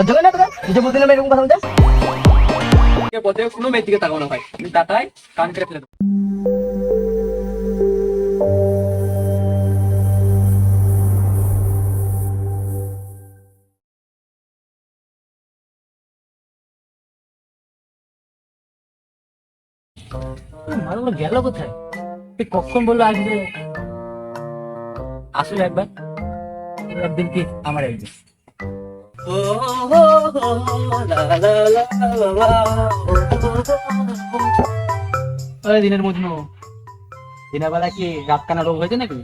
জোরে না তোরা নিজে বলতে না এরকম কথা বলতে বলতে কোনো মেয়ের দিকে তাকাবো না ভাই, আমি তাকাই কান কেটে ফেলে দেবো। মানুষ গেল কোথায়? কখন বললো আসবে? আসলে একবার একদিন কি আমার একদিন দিনের মজনু, দিনের বেলা কি রাত কানা রোগ হয়েছে নাকি?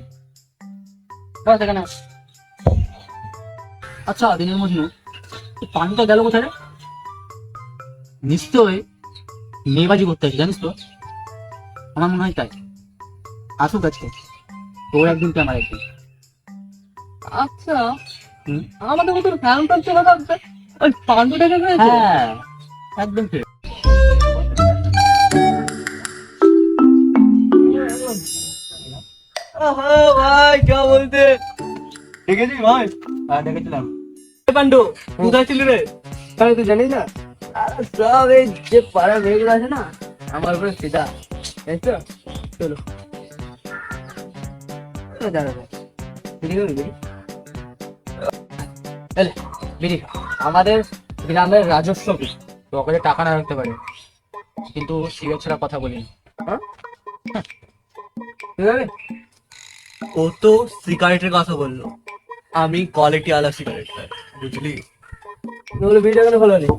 আচ্ছা দিনের মজনু, পানিটা গেল কোথায় রে? নিশ্চয় মেয়েবাজি করতে হয়েছে, জানিস তো? আমার মনে হয় তাই। আসুক আজকে, তোর একদিন তো আমার একদিন। আচ্ছা আমাদের মতো ফ্যান ফ্যান চলে থাকবে ওই পান্ডুটা গেছে। হ্যাঁ একদম ঠিক। ভাই কে বলতে দেখেছিস ভাই? হ্যাঁ দেখেছিলাম। পান্ডু কোথায় ছিল রে? তাহলে তুই জানিস না? সব এই যে পাড়া মেয়েগুলো আছে না আমার উপরে ফিদা, তাই তো? চলো আমাদের গ্রামের রাজস্ব পকেটে টাকা না রাখতে পারে, কিন্তু সিগারেট ছাড়া কথা বলি না। ও তো সিগারেটের কথা বললো, আমি কোয়ালিটি আলা সিগারেট খাই, বুঝলি? ভিডিও কেন ভালো নেই?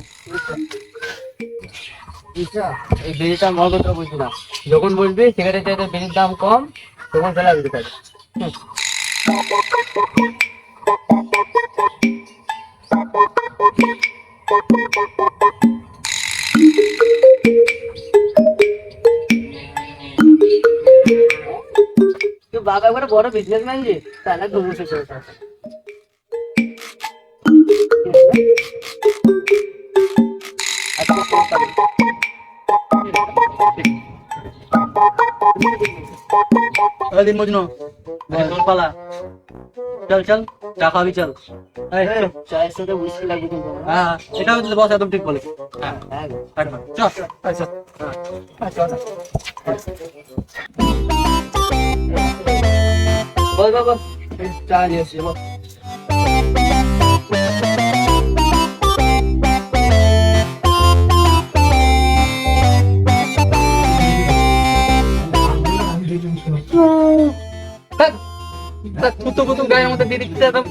এই বিড়িটা মজা তো বুঝবি না, যখন বুঝবি সিগারেটের চাইতে বিড়ির দাম কম তখন ফেলা বিড়ি খাবি। তুই বাবা একবার বড় বিজনেসম্যান যে তাহলে ঘুমুছে दिन मजनू पाला चल चल चा खाबी चल चाय साथे whiskey লাগবে কিন্তু। হ্যাঁ এটা হচ্ছে বস একদম ঠিক বলে। হ্যাঁ একদম চল আচ্ছা চল বল বাবা চা নিয়ে এসেছি বল। কুতো গায়ের মধ্যে দিয়ে দিচ্ছে একদম।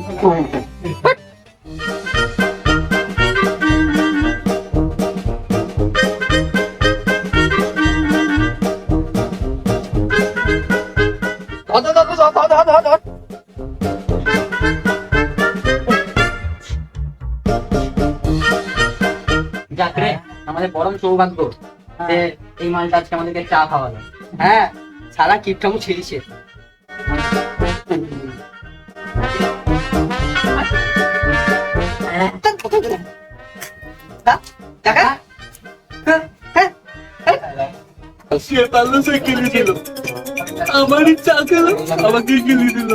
যাকরে আমাদের পরম সৌভাগ্য যে এই মালটা আজকে আমাদেরকে চা খাওয়ালো। হ্যাঁ সারা কিপটামু ছেড়েছে। সে পারলো সে কিনে দিল, আমারই চা খেলো আমাকে কিনে দিল।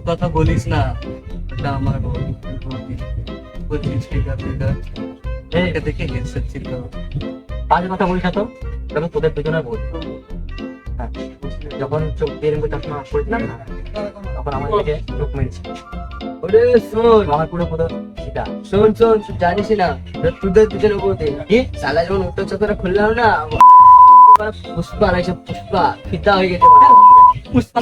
কথা বলিস না, এটা আমার দেখে হেডসেট ছিল। বাজে কথা বলিস না তো, তবে তোদের দুজনে বল। যখন চোখ দিয়ে চশমা করেছিলাম না তখন আমার দিকে চোখ মেরেছি। ওরে শোন আমার পুরো পুরো সেটা শোন শোন জানিস না তোদের দুজনে বলতে কি সালা যখন উত্তর চত্বরে খুললাম না পুষ্পা লাগছে, পুষ্পা ফিদা হয়ে গেছে পুষ্পা।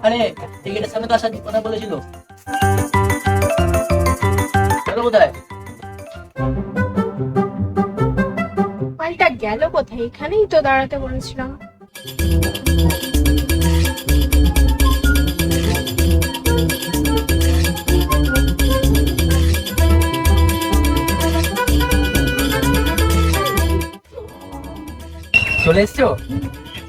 আরে টিকিটের সামনে তো আসার কথা বলেছিল। কোথায়? মালটা গেল কোথায়? এখানেই তো দাঁড়াতে বলেছিলাম। চলে এসছো?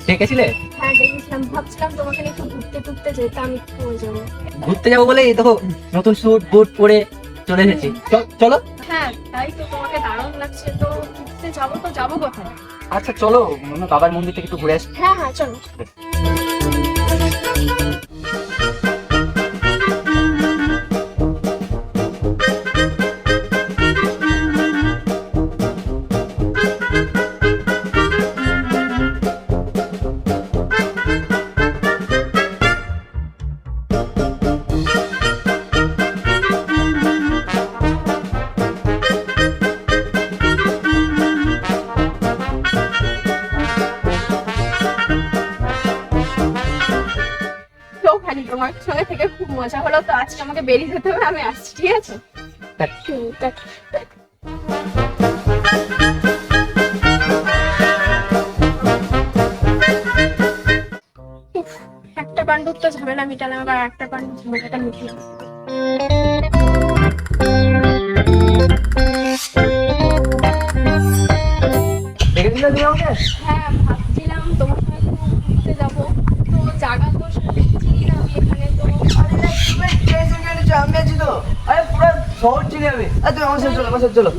ডেকেছিলে? হ্যাঁ দেখেছিলাম, ভাবছিলাম তোমাকে নিয়ে একটু ঘুরতে টুরতে যেতাম, একটু ওই জন্য। ঘুরতে যাবো বলে এই দেখো নতুন স্যুট বুট পরে চলে এসেছি। চলো। হ্যাঁ তাই তো, তোমাকে দারুণ লাগছে। তো ঘুরতে যাবো তো যাবো কোথায়? আচ্ছা চলো, বাবার মন্দির থেকে একটু ঘুরে আসি। হ্যাঁ হ্যাঁ চলো। তো খালি তোমার সঙ্গে থেকে খুব মজা হলো। তো আজকে আমাকে বেরিয়ে যেতে হবে, আমি আসছি, ঠিক আছে? টাটা। উফ, একটা পাণ্ডুর তো ঝামেলা মিটালাম, আবার একটা পাণ্ডুর ঝামেলাটা মিটিয়ে। দেখেছিলে তুমি আমাকে? হ্যাঁ ভাবছিলাম তোমার সঙ্গে একটু ঘুরতে যাবো, তো জায়গা তো সেরকম চিনি না আমি এখানে। তো আমি আছি তো, আরে পুরো শহর চিনি আমি। তুমি আমার সাথে চলো, আমার সাথে চলো।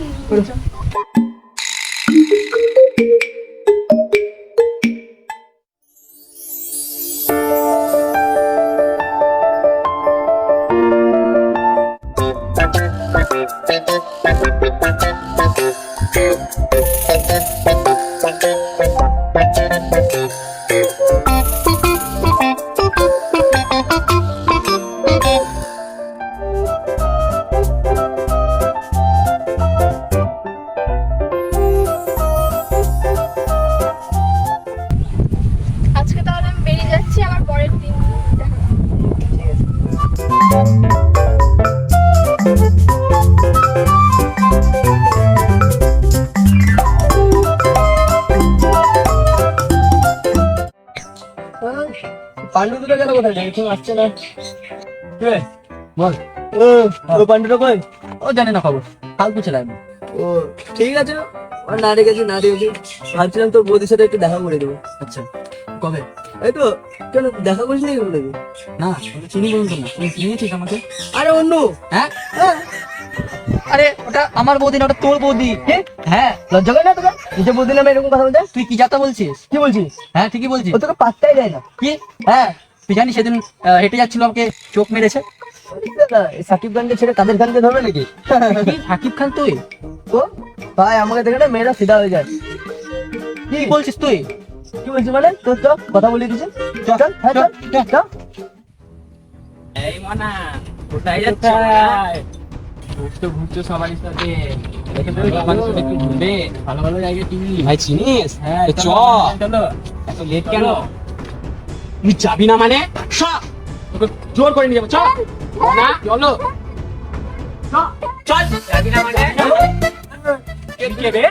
আজকে তাহলে আমি বেরিয়ে যাচ্ছি, আবার পরের দিন দেখা হবে। পান্ডু দুটো গেল কোথায়? দেখুন আসছে না। বল। ও পান্ডুটা কই? ও জানে না খবর, ফালতু ছেলে আমি। ও ঠিক আছে, আর না রেখেছি না রেখেছি। ভাবছিলাম তোর বৌদির সাথে একটু দেখা করে দেবো। আচ্ছা কবে? এই তো, কেন দেখা করিস নাকি বলে? না চিনি বলুন তো না, তুই চিনিয়েছিস আমাকে? আরে অন্য। হ্যাঁ আরে ওটা আমার বৌদি না, ওটা তোর বৌদি। হ্যাঁ লজ্জা করে না তোকে নিজের বৌদি নামে এরকম কথা বলতে? তুই কি যাতা বলছিস? কি বলছিস? হ্যাঁ ঠিকই বলছিস। ও তোকে পাত্তাই দেয় না। কি? হ্যাঁ তুই জানিস সেদিন হেঁটে যাচ্ছিল আমাকে চোখ মেরেছে। সাকিব খানকে ছেড়ে কাদের খানকে ধরবে নাকি? সাকিব খান তুই? ও ভাই আমাকে দেখে না মেয়েরা ফিদা হয়ে যায়। কি বলছিস তুই? কি বলছিস মানে? তোর চল কথা বলে দিছে। চল হ্যাঁ চল চল। এই মানা কোথায় যাচ্ছিস? ঘুরছো সবারই সাথে, একটু ঘুরবে ভালো ভালো জায়গা চিনি। ভাই চিনিস? হ্যাঁ চলো। এত লেট কেন? তুই যাবি না মানে? তোকে জোর করে নিয়ে যাবো। চল না চলো। চল যাবি না মানে? কে বে?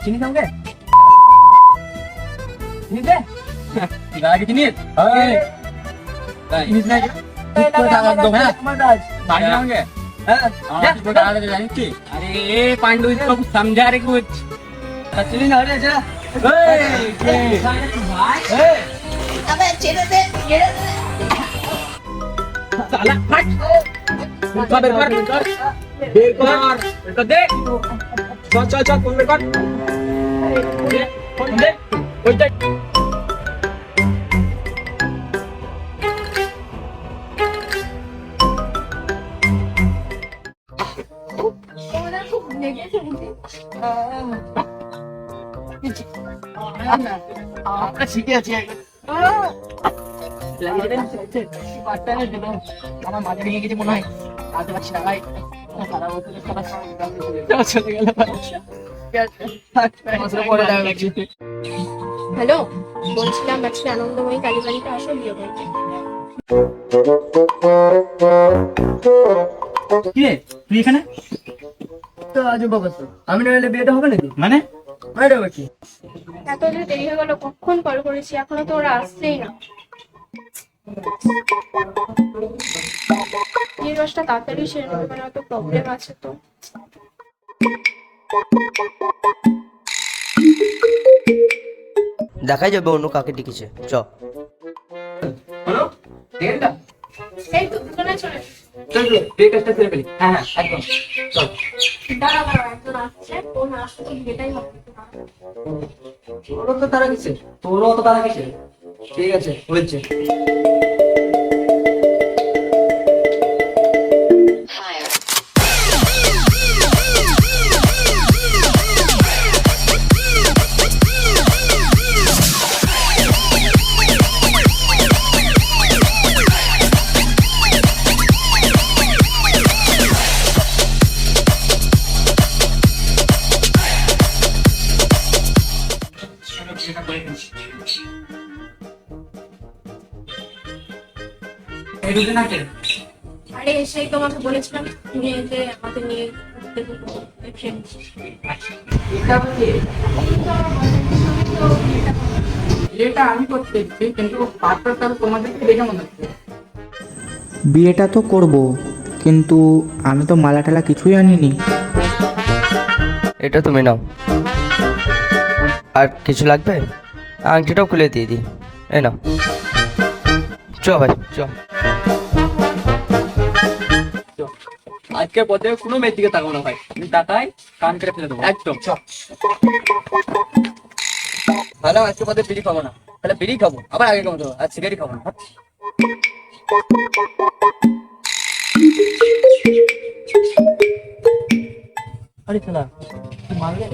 চিনিস আমাকে? চিনিস রে? আগে চিনিস? চিনিস না? अरे पांडु इसको कुछ समझा रे कुछ चली ना रे जा अबे चले दे साला हट उनका बेकार देख चल चल चल फोन बेकार फोन दे कोई देख আমরা শিখে আছি আমার মাঝে ভেঙে গেছে মনে হয়, কাজে পারছি না ভাই। হ্যালো, বলছিলাম আজকে আনন্দময়ী কালীবাড়িতে আসো বিয়ে করতে। কি রে তুই এখানে? তো আজব ব্যাপার তো। আমি না হলে বিয়েটা হবে নাকি? মানে আরে বাবা কি? এত যে দেরি হয়ে গেল, কখন কল করেছি এখনো তো ওরা আসছেই না। বিয়ের রসটা তাড়াতাড়ি সেরে নেবে, মানে অত প্রবলেম আছে তো। দেখাই যাবে অন্য কাকে ডেকেছে। চ হলো বিয়েটা? এই তো দুজনে চলে এসেছে। চল চল বিয়ে কাজটা সেরে ফেলি। হ্যাঁ হ্যাঁ একদম চল। দাঁড়া দাঁড়া, একজন আসছে, ও না আসলে তো বিয়েটাই হবে না। তোরও তো তারা গেছে, তোরও তো তারা গেছে। ঠিক আছে হয়েছে। এই দুজন আছে। আরে সেই তোমাকে বলেছিলাম তুমি এই যে আমাদের নিয়ে ঘুরতে যেতে, এই friend। এটা আবার কে? বিয়েটা আমি করতে এসেছি, কিন্তু পাত্রটা তোমাদেরকে দেখে মনে হচ্ছে। বিয়েটা তো করব, কিন্তু আমি তো মালা টালা কিছুই আনিনি। এটা তুমি নাও। আর কিছু লাগবে? আংটিটাও খুলে দিয়ে দিই। এই নাও। চ ভাই চ। আজকের পর থেকে কোনো মেয়ের দিকে তাকাবো না ভাই, তুমি তাকাই কান কেটে ফেলে দেবো একদম। ভালো আজকে পথে বিড়ি খাবো না, তাহলে বিড়ি খাবো আবার আগে খাবো তো, আর সিগারেট খাবো না। আরে শোনা তুই মারলে